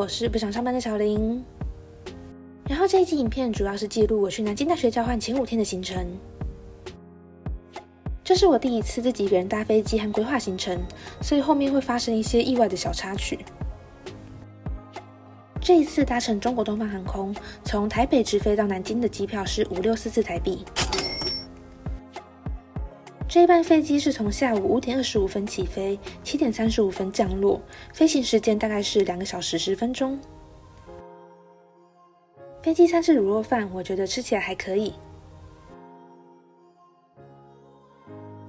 我是不想上班的小林。然后这一集影片主要是记录我去南京大学交换前5天的行程。这是我第一次自己一个人搭飞机和规划行程，所以后面会发生一些意外的小插曲。这一次搭乘中国东方航空，从台北直飞到南京的机票是5644台币。这一班飞机是从下午5点25分起飞，7点35分降落，飞行时间大概是2个小时10分钟。飞机餐是卤肉饭，我觉得吃起来还可以。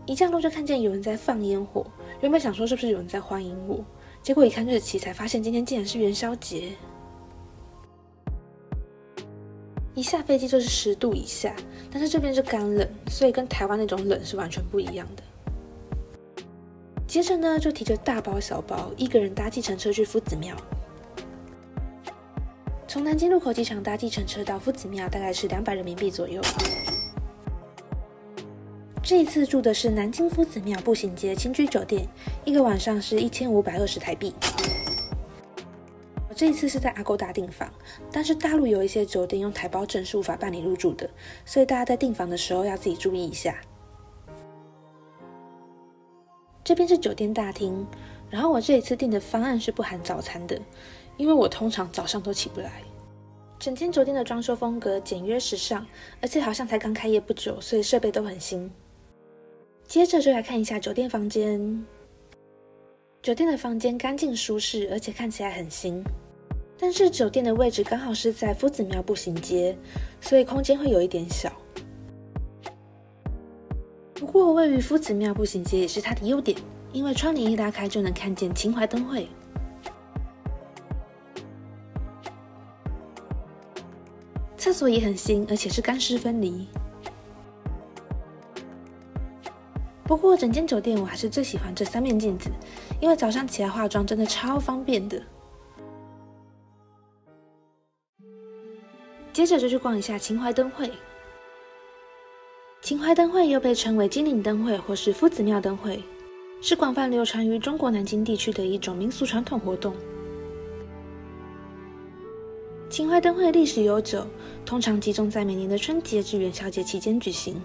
一降落就看见有人在放烟火，原本想说是不是有人在欢迎我，结果一看日期才发现今天竟然是元宵节。一下飞机就是10度以下，但是这边是干冷，所以跟台湾那种冷是完全不一样的。接着呢，就提着大包小包，一个人搭计程车去夫子庙。从南京禄口机场搭计程车到夫子庙大概是200人民币左右。这一次住的是南京夫子庙步行街轻居酒店，一个晚上是1520台币。这一次是在Agoda订房，但是大陆有一些酒店用台胞证是无法办理入住的，所以大家在订房的时候要自己注意一下。这边是酒店大厅，然后我这一次订的方案是不含早餐的，因为我通常早上都起不来。整间酒店的装修风格简约时尚，而且好像才刚开业不久，所以设备都很新。接着就来看一下酒店房间。酒店的房间干净舒适，而且看起来很新。但是酒店的位置刚好是在夫子庙步行街，所以空间会有一点小。不过位于夫子庙步行街也是它的优点，因为窗帘一拉开就能看见秦淮灯会。厕所也很新，而且是干湿分离。不过整间酒店我还是最喜欢这3面镜子，因为早上起来化妆真的超方便的。接着就去逛一下秦淮灯会。秦淮灯会又被称为金陵灯会或是夫子庙灯会，是广泛流传于中国南京地区的一种民俗传统活动。秦淮灯会历史悠久，通常集中在每年的春节至元宵节期间举行。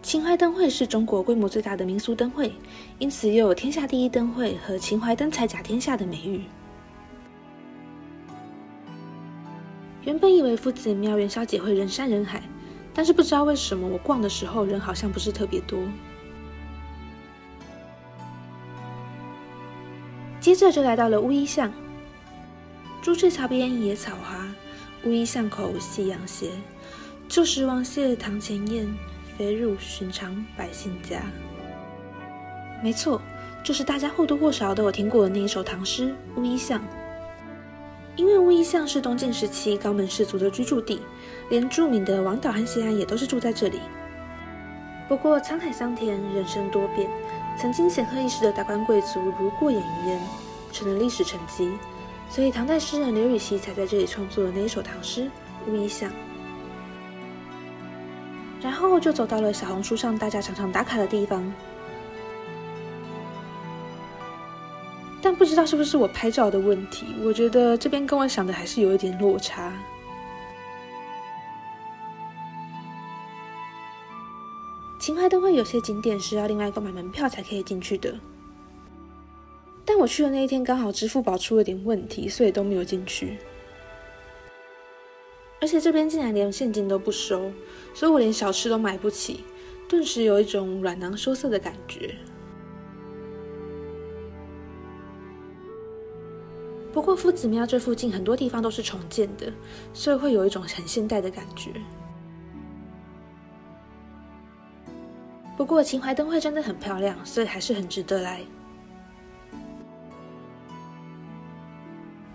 秦淮灯会是中国规模最大的民俗灯会，因此又有天下第一灯会和秦淮灯彩甲天下的美誉。原本以为夫子庙元宵节会人山人海，但是不知道为什么我逛的时候人好像不是特别多。接着就来到了乌衣巷，朱雀桥边野草花，乌衣巷口夕阳斜，旧时王谢堂前燕，飞入寻常百姓家。没错，就是大家或多或少都有听过的那一首唐诗《乌衣巷》。因为乌衣巷是东晋时期高门士族的居住地，连著名的王导和谢安也都是住在这里。不过沧海桑田，人生多变，曾经显赫一时的达官贵族如过眼云烟，成了历史沉积，所以唐代诗人刘禹锡才在这里创作了那一首唐诗《乌衣巷》。然后就走到了小红书上大家常常打卡的地方，但不知道是不是我拍照的问题，我觉得这边跟我想的还是有一点落差。秦淮灯会有些景点是要另外购买门票才可以进去的，但我去的那一天刚好支付宝出了点问题，所以都没有进去。而且这边竟然连现金都不收，所以我连小吃都买不起，顿时有一种软囊羞涩的感觉。不过夫子庙这附近很多地方都是重建的，所以会有一种很现代的感觉。不过秦淮灯会真的很漂亮，所以还是很值得来。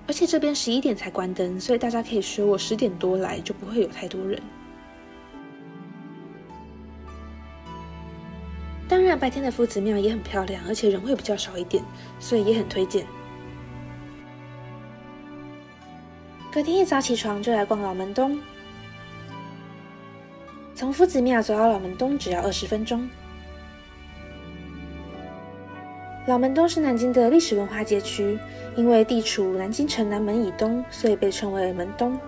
而且这边11点才关灯，所以大家可以学我10点多来，就不会有太多人。当然白天的夫子庙也很漂亮，而且人会比较少一点，所以也很推荐。隔天一早起床就来逛老门东，从夫子庙走到老门东只要20分钟。老门东是南京的历史文化街区，因为地处南京城南门以东，所以被称为门东。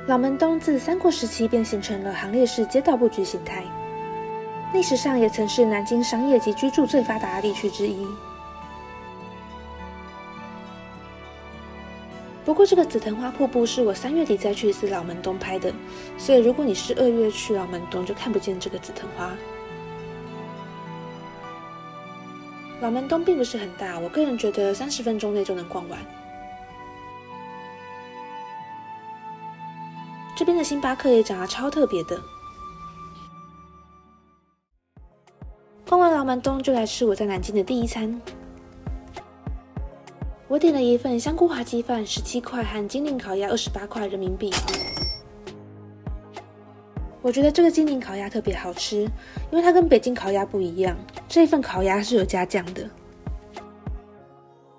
老门东自三国时期便形成了行列式街道布局形态，历史上也曾是南京商业及居住最发达的地区之一。不过这个紫藤花瀑布是我3月底再去一次老门东拍的，所以如果你是2月去老门东就看不见这个紫藤花。老门东并不是很大，我个人觉得30分钟内就能逛完。这边的星巴克也长得超特别的。逛完老门东就来吃我在南京的第一餐。我点了一份香菇滑鸡饭17块和金陵烤鸭28块人民币。我觉得这个金陵烤鸭特别好吃，因为它跟北京烤鸭不一样，这一份烤鸭是有加酱的。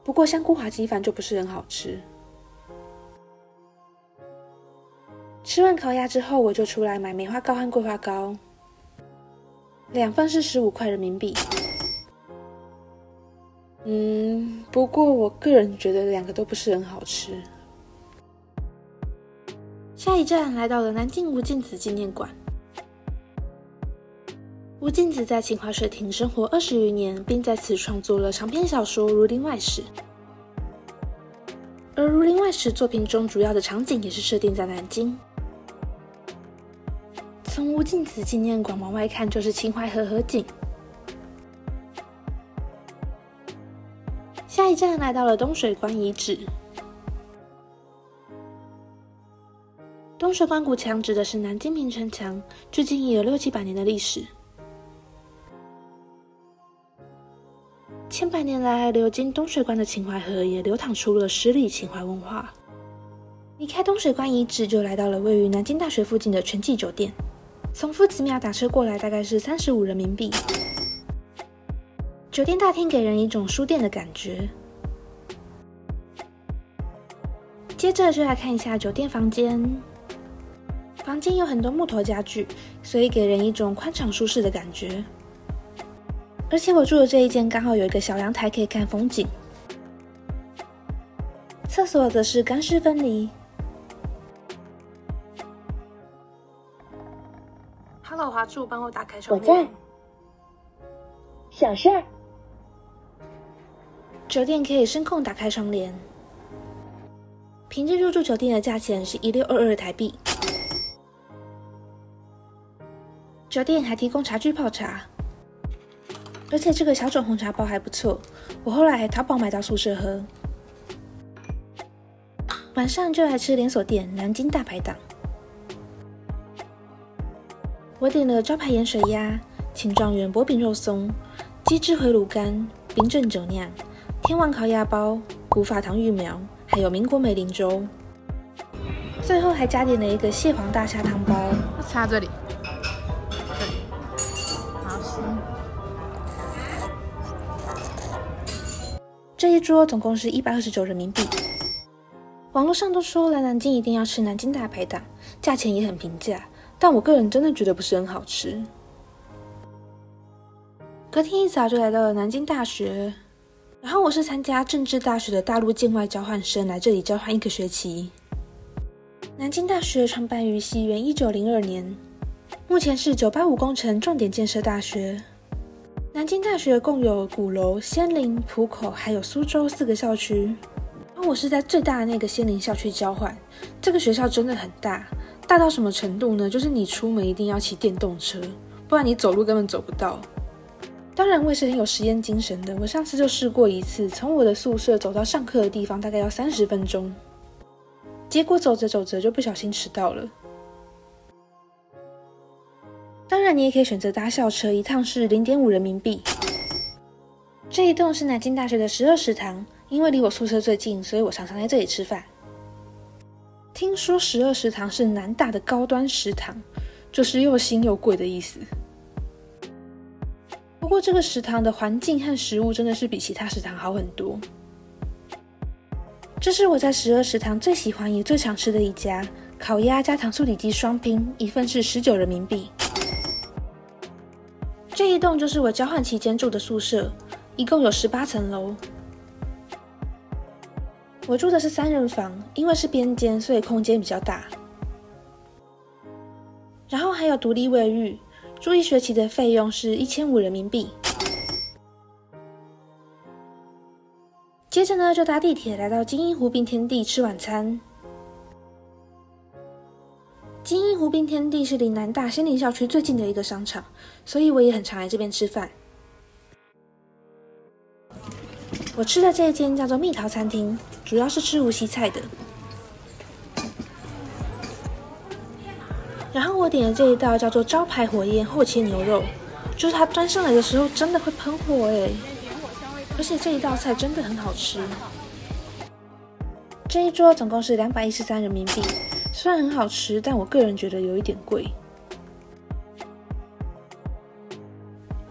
不过香菇滑鸡饭就不是很好吃。吃完烤鸭之后，我就出来买梅花糕和桂花糕，2份是15块人民币。不过我个人觉得2个都不是很好吃。下一站来到了南京吴敬梓纪念馆。吴敬梓在秦淮水亭生活20余年，并在此创作了长篇小说《儒林外史》。而《儒林外史》作品中主要的场景也是设定在南京。从吴敬梓纪念馆往外看就是秦淮河河景。下一站来到了东水关遗址。东水关古墙指的是南京平城墙，距今已有600-700年的历史。千百年来，流经东水关的秦淮河也流淌出了10里秦淮文化。离开东水关遗址，就来到了位于南京大学附近的全季酒店。从夫子庙打车过来大概是35人民币。酒店大厅给人一种书店的感觉。接着就来看一下酒店房间。房间有很多木头家具，所以给人一种宽敞舒适的感觉。而且我住的这一间刚好有一个小阳台可以看风景。厕所则是干湿分离。Hello， 华柱，帮我打开窗帘。我在。小事儿。酒店可以声控打开窗帘。平日入住酒店的价钱是1622台币。酒店还提供茶具泡茶，而且这个小种红茶包还不错，我后来还淘宝买到宿舍喝。晚上就来吃连锁店南京大排档。我点了招牌盐水鸭、秦状元薄饼肉松、鸡汁回卤干、冰镇酒酿、天王烤鸭包、古法糖芋苗，还有民国美龄粥。最后还加点了一个蟹黄大虾汤包。插这里，这里，好吃。这一桌总共是129人民币。网络上都说来南京一定要吃南京大排档，价钱也很平价，但我个人真的觉得不是很好吃。隔天一早就来到了南京大学，然后我是参加政治大学的大陆境外交换生，来这里交换1个学期。南京大学创办于西元1902年，目前是985工程重点建设大学。南京大学共有鼓楼、仙林、浦口还有苏州4个校区。然后我是在最大的那个仙林校区交换，这个学校真的很大，大到什么程度呢？就是你出门一定要骑电动车，不然你走路根本走不到。当然我也是很有实验精神的，我上次就试过一次，从我的宿舍走到上课的地方大概要30分钟，结果走着走着就不小心迟到了。当然你也可以选择搭校车，一趟是0.5人民币。这一栋是南京大学的12食堂，因为离我宿舍最近，所以我常常在这里吃饭。听说12食堂是南大的高端食堂，就是又新又贵的意思。不过这个食堂的环境和食物真的是比其他食堂好很多。这是我在12食堂最喜欢也最常吃的一家，烤鸭加糖醋里脊双拼，一份是19人民币。这一栋就是我交换期间住的宿舍，一共有18层楼。我住的是3人房，因为是边间，所以空间比较大。然后还有独立卫浴，住1学期的费用是1500人民币。接着呢，就搭地铁来到金鹰湖滨天地吃晚餐。金鹰湖滨天地是离南大仙林校区最近的一个商场，所以我也很常来这边吃饭。我吃的这一间叫做蜜桃餐厅，主要是吃无锡菜的。然后我点的这一道叫做招牌火焰厚切牛肉，就是它端上来的时候真的会喷火耶，而且这一道菜真的很好吃。这一桌总共是213人民币，虽然很好吃，但我个人觉得有一点贵。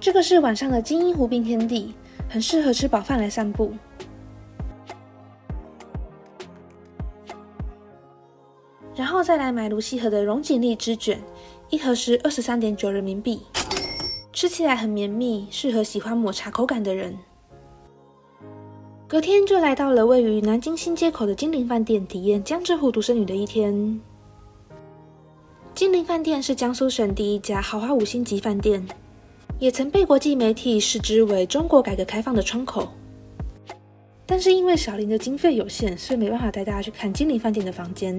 这个是晚上的金鹰湖滨天地，很适合吃饱饭来散步。然后再来买卢溪河的荣锦荔枝卷，一盒是23.9人民币，吃起来很绵密，适合喜欢抹茶口感的人。隔天就来到了位于南京新街口的金陵饭店，体验江浙沪独生女的一天。金陵饭店是江苏省第1家豪华5星级饭店，也曾被国际媒体视之为中国改革开放的窗口。但是因为小林的经费有限，所以没办法带大家去看金陵饭店的房间。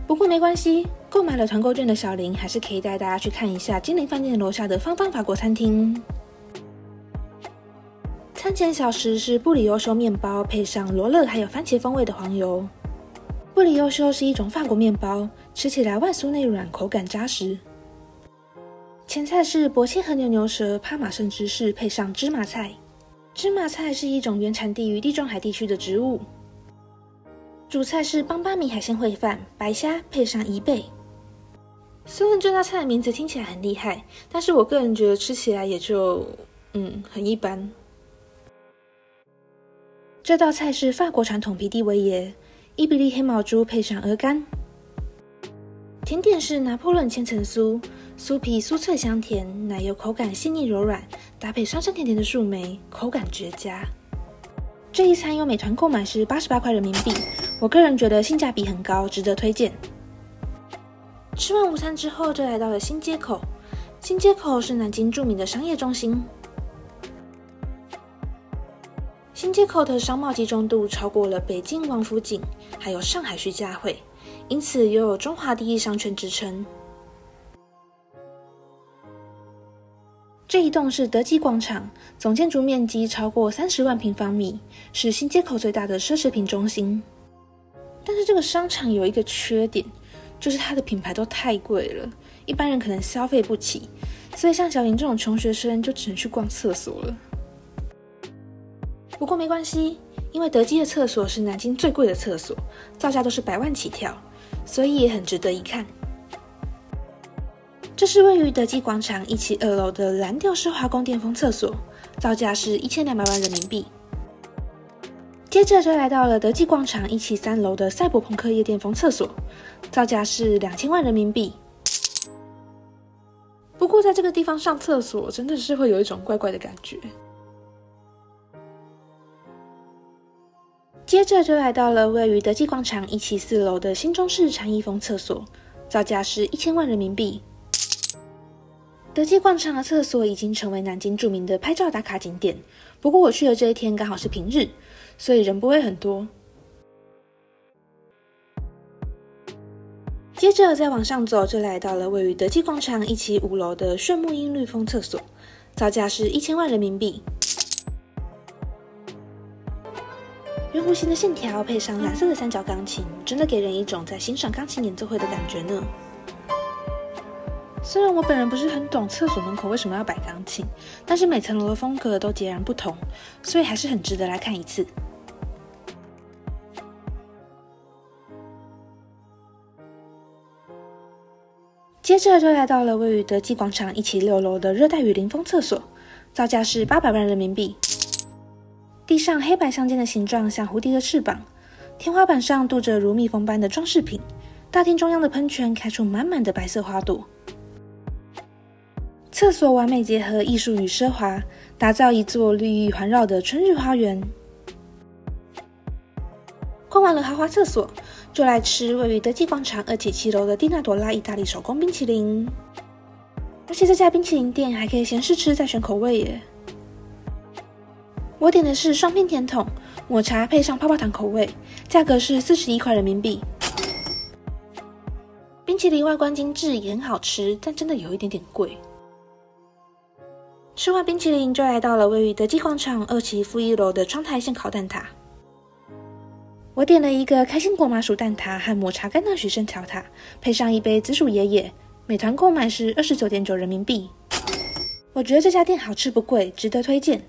不过没关系，购买了团购券的小林还是可以带大家去看一下金陵饭店楼下的芳芳法国餐厅。餐前小食是布里欧修面包，配上罗勒还有番茄风味的黄油。布里欧修是一种法国面包，吃起来外酥内软，口感扎实。前菜是薄切和牛牛舌、帕玛森芝士，配上芝麻菜。芝麻菜是一种原产地于地中海地区的植物。主菜是邦巴米海鲜烩饭，白虾配上贻贝。虽然这道菜的名字听起来很厉害，但是我个人觉得吃起来也就很一般。这道菜是法国传统皮蒂维耶，伊比利黑毛猪配上鹅肝。甜点是拿破仑千层酥，酥皮酥脆香甜，奶油口感细腻柔软，搭配酸酸甜甜的树莓，口感绝佳。这一餐用美团购买是88块人民币，我个人觉得性价比很高，值得推荐。吃完午餐之后，就来到了新街口。新街口是南京著名的商业中心。新街口的商贸集中度超过了北京王府井，还有上海徐家汇，因此又有中华第一商圈之称。这一栋是德基广场，总建筑面积超过30万平方米，是新街口最大的奢侈品中心。但是这个商场有一个缺点，就是它的品牌都太贵了，一般人可能消费不起，所以像小林这种穷学生就只能去逛厕所了。不过没关系，因为德基的厕所是南京最贵的厕所，造价都是100万起跳，所以也很值得一看。这是位于德基广场1期2楼的蓝调式华宫电风厕所，造价是1200万人民币。接着就来到了德基广场1期3楼的赛博朋克夜电风厕所，造价是2000万人民币。不过在这个地方上厕所真的是会有一种怪怪的感觉。接着就来到了位于德基广场1期4楼的新中式禅意风厕所，造价是1000万人民币。德基广场的厕所已经成为南京著名的拍照打卡景点，不过我去的这一天刚好是平日，所以人不会很多。接着再往上走，就来到了位于德基广场1期5楼的炫目音绿风厕所，造价是1000万人民币。圆弧形的线条配上蓝色的三角钢琴，真的给人一种在欣赏钢琴演奏会的感觉呢。虽然我本人不是很懂厕所门口为什么要摆钢琴，但是每层楼的风格都截然不同，所以还是很值得来看一次。接着就来到了位于德基广场1期6楼的热带雨林风厕所，造价是800万人民币。地上黑白相间的形状像蝴蝶的翅膀，天花板上镀着如蜜蜂般的装饰品，大厅中央的喷泉开出满满的白色花朵。厕所完美结合艺术与奢华，打造一座绿意环绕的春日花园。逛完了豪华厕所，就来吃位于德记广场2期7楼的蒂娜朵拉意大利手工冰淇淋。而且这家冰淇淋店还可以先试吃再选口味耶。我点的是双片甜筒，抹茶配上泡泡糖口味，价格是41块人民币。冰淇淋外观精致也很好吃，但真的有一点点贵。吃完冰淇淋就来到了位于德记广场2期负1楼的窗台现烤蛋挞。我点了一个开心果麻薯蛋挞和抹茶甘纳许生条塔，配上一杯紫薯爷爷，美团购买是29.9人民币。我觉得这家店好吃不贵，值得推荐。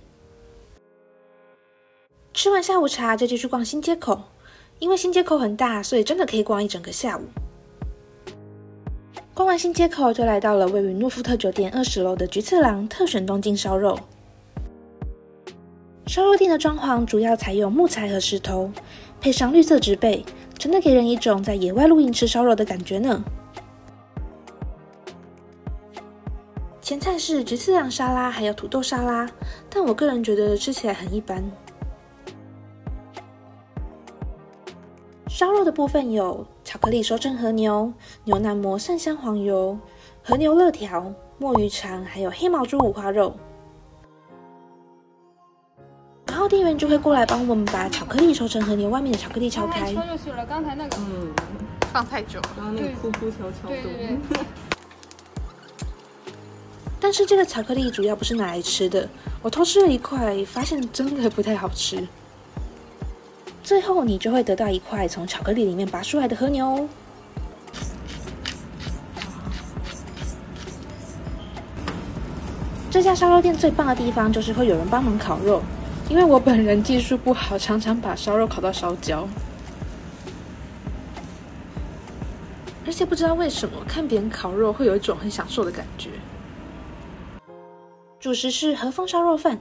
吃完下午茶就继续逛新街口，因为新街口很大，所以真的可以逛一整个下午。逛完新街口就来到了位于诺富特酒店20楼的菊次郎特选东京烧肉。烧肉店的装潢主要采用木材和石头，配上绿色植被，真的给人一种在野外露营吃烧肉的感觉呢。前菜是菊次郎沙拉还有土豆沙拉，但我个人觉得吃起来很一般。烧肉的部分有巧克力熟成和牛、牛腩膜蒜香黄油、和牛肋条、墨鱼肠，还有黑毛猪五花肉。然后店员就会过来帮我们把巧克力熟成和牛外面的巧克力敲开。敲就行了，刚才那个放太久了，刚刚那个哭哭敲敲的。但是这个巧克力主要不是拿来吃的，我偷吃了一块，发现真的不太好吃。最后你就会得到一块从巧克力里面拔出来的和牛哦。这家烧肉店最棒的地方就是会有人帮忙烤肉，因为我本人技术不好，常常把烧肉烤到烧焦。而且不知道为什么看别人烤肉会有一种很享受的感觉。主食是和风烧肉饭，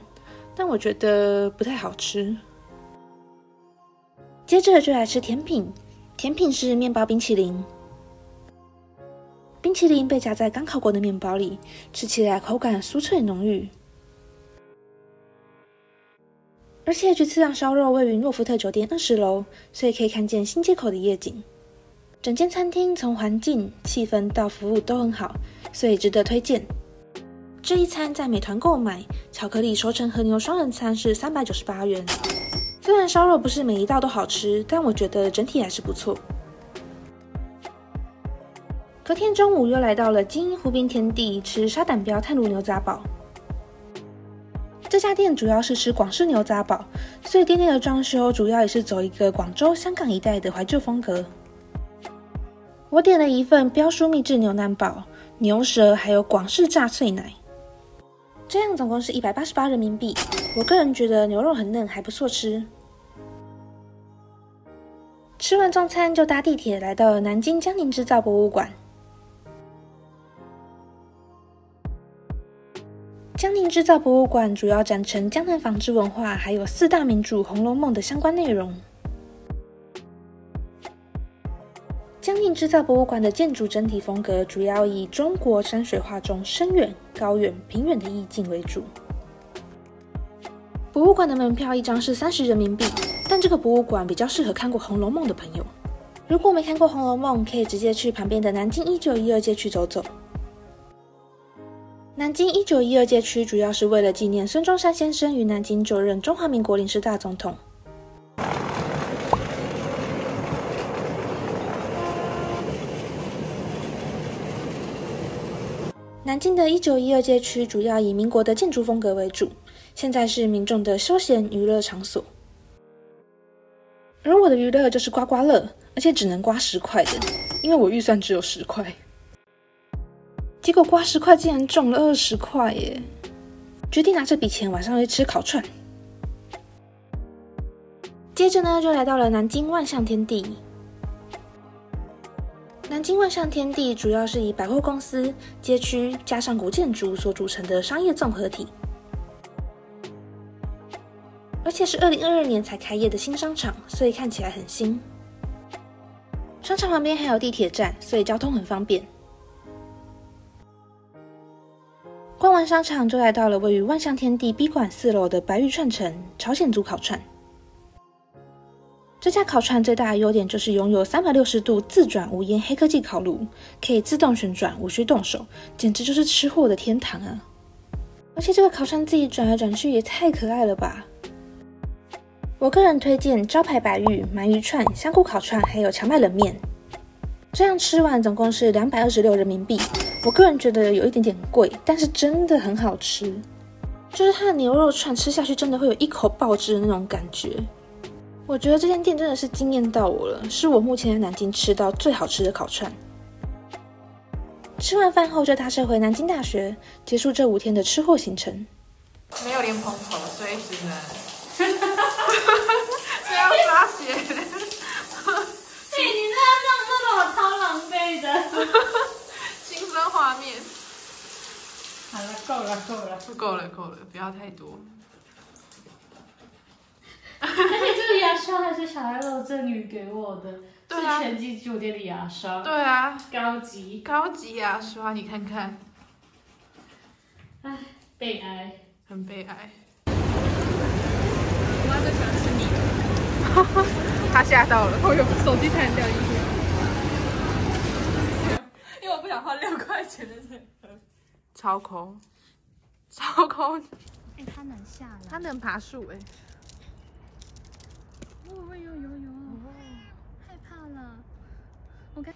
但我觉得不太好吃。接着就来吃甜品，甜品是面包冰淇淋。冰淇淋被夹在刚烤过的面包里，吃起来口感酥脆浓郁。而且菊次郎烧肉位于诺富特酒店20楼，所以可以看见新街口的夜景。整间餐厅从环境、气氛到服务都很好，所以值得推荐。这一餐在美团购买，巧克力熟成和牛双人餐是398元。虽然烧肉不是每一道都好吃，但我觉得整体还是不错。隔天中午又来到了金鹰湖滨天地吃沙胆标炭炉牛杂堡。这家店主要是吃广式牛杂堡，所以店内的装修主要也是走一个广州、香港一带的怀旧风格。我点了一份标书秘制牛腩堡、牛舌还有广式炸脆奶，这样总共是188人民币。我个人觉得牛肉很嫩，还不错吃。吃完中餐就搭地铁来到了南京江宁织造博物馆。江宁织造博物馆主要展陈江南纺织文化，还有4大名著《红楼梦》的相关内容。江宁织造博物馆的建筑整体风格主要以中国山水画中深远、高远、平远的意境为主。博物馆的门票一张是30人民币，但这个博物馆比较适合看过《红楼梦》的朋友。如果没看过《红楼梦》，可以直接去旁边的南京1912街区走走。南京1912街区主要是为了纪念孙中山先生于南京就任中华民国临时大总统。南京的1912街区主要以民国的建筑风格为主，现在是民众的休闲娱乐场所。而我的娱乐就是刮刮乐，而且只能刮10块的，因为我预算只有10块。结果刮10块竟然中了20块耶！决定拿这笔钱晚上去吃烤串。接着呢，就来到了南京万象天地。南京万象天地主要是以百货公司、街区加上古建筑所组成的商业综合体，而且是2022年才开业的新商场，所以看起来很新。商场旁边还有地铁站，所以交通很方便。完商场，就来到了位于万象天地 B 馆4楼的白玉串城朝鲜族烤串。这家烤串最大的优点就是拥有360度自转无烟黑科技烤炉，可以自动旋转，无需动手，简直就是吃货的天堂啊！而且这个烤串自己转来转去也太可爱了吧！我个人推荐招牌白玉、鳗鱼串、香菇烤串，还有荞麦冷面。这样吃完总共是226人民币。我个人觉得有一点点贵，但是真的很好吃。就是它的牛肉串吃下去真的会有一口爆汁的那种感觉。我觉得这间店真的是惊艳到我了，是我目前在南京吃到最好吃的烤串。吃完饭后就搭车回南京大学，结束这5天的吃货行程。没有莲蓬头，所以只能这样发泄。你这样弄得我超狼狈的。新生画面。好了，够了，够了，不要太多。而且这个牙刷还是小爱肉这女给我的，对啊，是全季酒店的牙刷。对啊，高级牙刷，你看看。唉，悲哀，很悲哀。我妈最喜欢吃你的。他吓到了，哦呦，手机差点掉进去。因为我不想花6块钱的水喝。超抠。哎，它能下来。它能爬树哎。哦，有，害怕了。我刚。